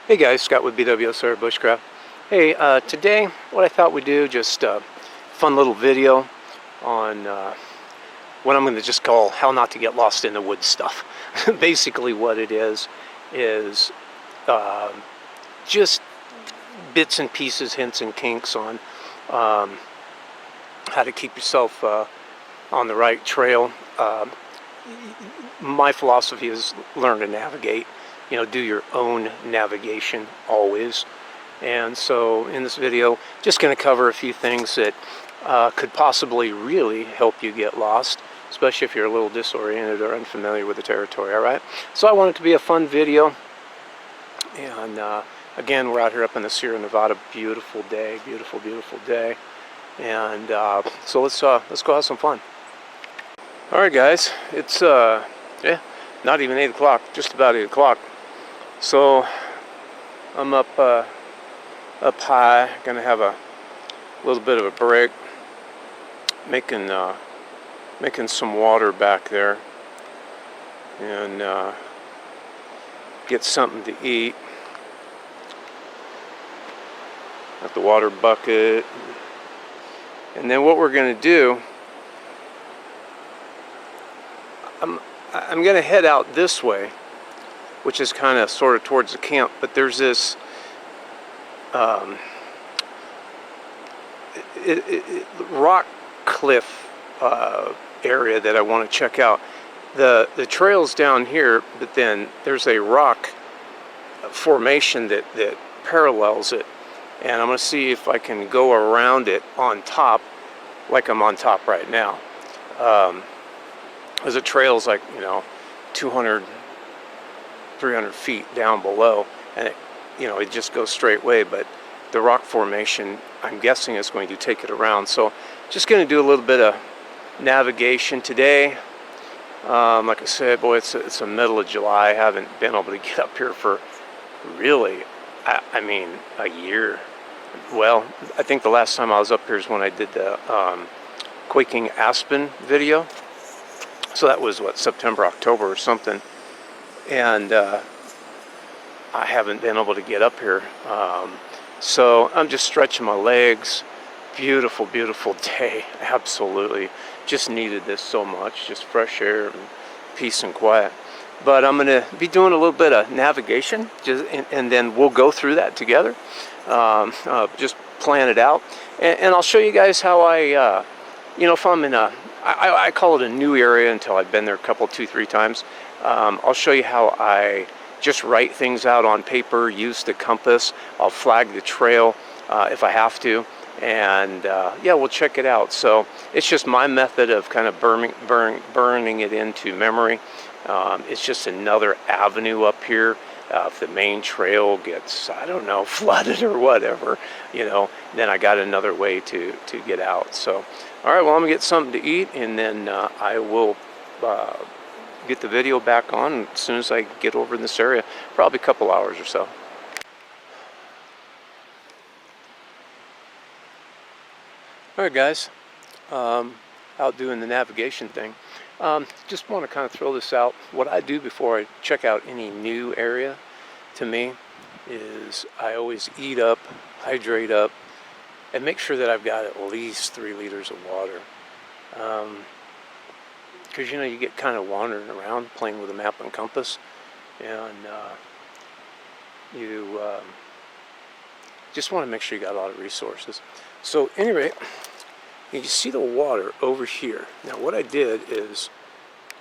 Hey guys, Scott with BWSR Bushcraft. Hey, today what I thought we'd do, just a fun little video on what I'm going to just call how not to get lost in the woods stuff. Basically what it is uh, just bits and pieces, hints and kinks on how to keep yourself on the right trail. My philosophy is learn to navigate. You know, do your own navigation always. And so in this video, just going to cover a few things that could possibly really help you get lost, especially if you're a little disoriented or unfamiliar with the territory. All right, so I want it to be a fun video. And again, we're out here up in the Sierra Nevada. Beautiful day, beautiful day. And so let's go have some fun. All right, guys, it's yeah, not even 8 o'clock, just about 8 o'clock. So I'm up high, gonna have a little bit of a break, making some water back there, and get something to eat. Got the water bucket, and then what we're gonna do, I'm gonna head out this way, which is kind of sort of towards the camp, but there's this rock cliff area that I want to check out. The trail's down here, but then there's a rock formation that parallels it, and I'm going to see if I can go around it on top, like I'm on top right now. As the trail's like, 200, 300 feet down below, and it just goes straight way, but the rock formation, I'm guessing, is going to take it around. So just going to do a little bit of navigation today. Like I said, boy, it's the middle of July. I haven't been able to get up here for really, I mean, a year. Well, I think the last time I was up here is when I did the Quaking Aspen video. So that was what, September, October or something. And I haven't been able to get up here. So I'm just stretching my legs. Beautiful day. Absolutely. Just needed this so much. Just fresh air and peace and quiet. But I'm going to be doing a little bit of navigation, and then we'll go through that together. Just plan it out. And I'll show you guys how I, if I'm in I call it a new area until I've been there a couple, 2-3 times. I'll show you how I just write things out on paper, use the compass. I'll flag the trail if I have to, and yeah, we'll check it out. So it's just my method of kind of burning it into memory. It's just another avenue up here. If the main trail gets, I don't know, flooded or whatever, then I got another way to get out. So, all right, well, I'm gonna get something to eat, and then I will get the video back on as soon as I get over in this area, probably a couple hours or so. All right, guys, out doing the navigation thing. Just want to kind of throw this out. What I do before I check out any new area, to me, is I always eat up, hydrate up, and make sure that I've got at least 3 liters of water. Because you get kind of wandering around playing with a map and compass, and you just want to make sure you got a lot of resources. So anyway, you see the water over here. Now what I did is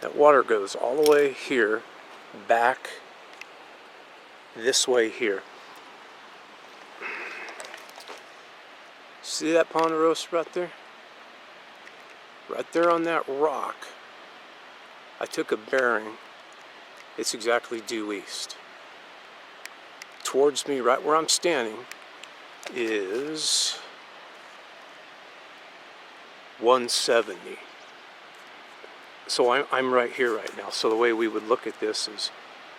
that water goes all the way here, back this way here. See that ponderosa right there? Right there on that rock, I took a bearing. It's exactly due east. Towards me, right where I'm standing, is 170. So I'm right here right now. So the way we would look at this is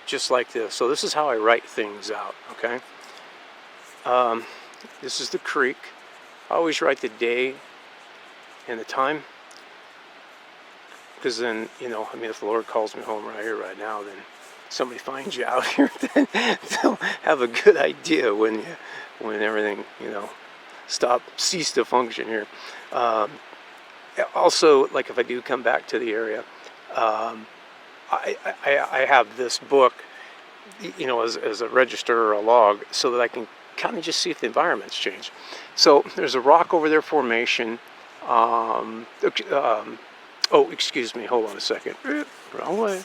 just like this. So this is how I write things out, okay? This is the creek. I always write the day and the time, because then, if the Lord calls me home right here, right now, then somebody finds you out here, then they'll have a good idea when everything, you know, cease to function here. Also, like if I do come back to the area, I have this book, you know, as a register or a log, so that I can kind of just see if the environment's changed. So there's a rock over there formation. Oh, excuse me, hold on a second. Wrong way.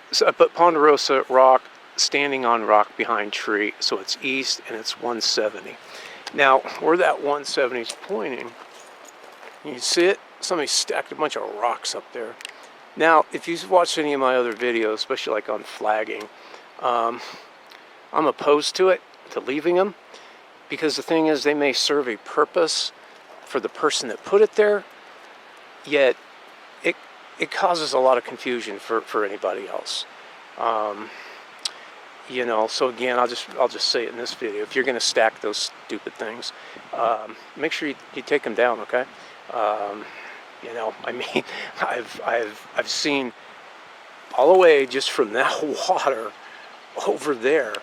So I put Ponderosa rock, standing on rock behind tree, so it's east and it's 170. Now, where that 170 is pointing, you see it? Somebody stacked a bunch of rocks up there. Now, if you've watched any of my other videos, especially like on flagging, I'm opposed to it, to leaving them, because the thing is, they may serve a purpose for the person that put it there, yet it causes a lot of confusion for anybody else. You know, so again, I'll just say it in this video. If you're going to stack those stupid things, make sure you take them down, okay? You know, I mean, I've seen all the way just from that water over there,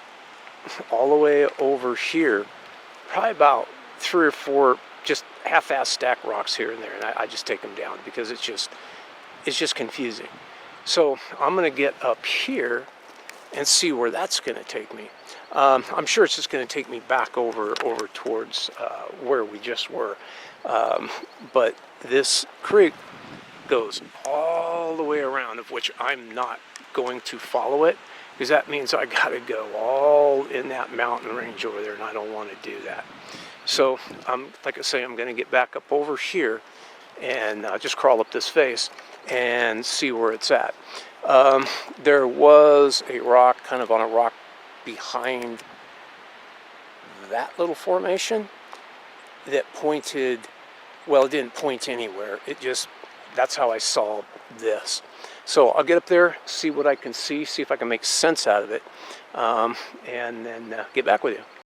all the way over here, probably about 3 or 4 just half-ass stack rocks here and there, and I just take them down because it's just confusing. So I'm going to get up here and see where that's going to take me. I'm sure it's just going to take me back over towards where we just were. But this creek goes all the way around, of which I'm not going to follow it, because that means I got to go all in that mountain range over there, and I don't want to do that. So, like I say, I'm going to get back up over here and just crawl up this face and see where it's at. There was a rock, kind of on a rock behind that little formation that pointed, well, it didn't point anywhere. It just, that's how I saw this. So I'll get up there, see what I can see if I can make sense out of it, and then get back with you.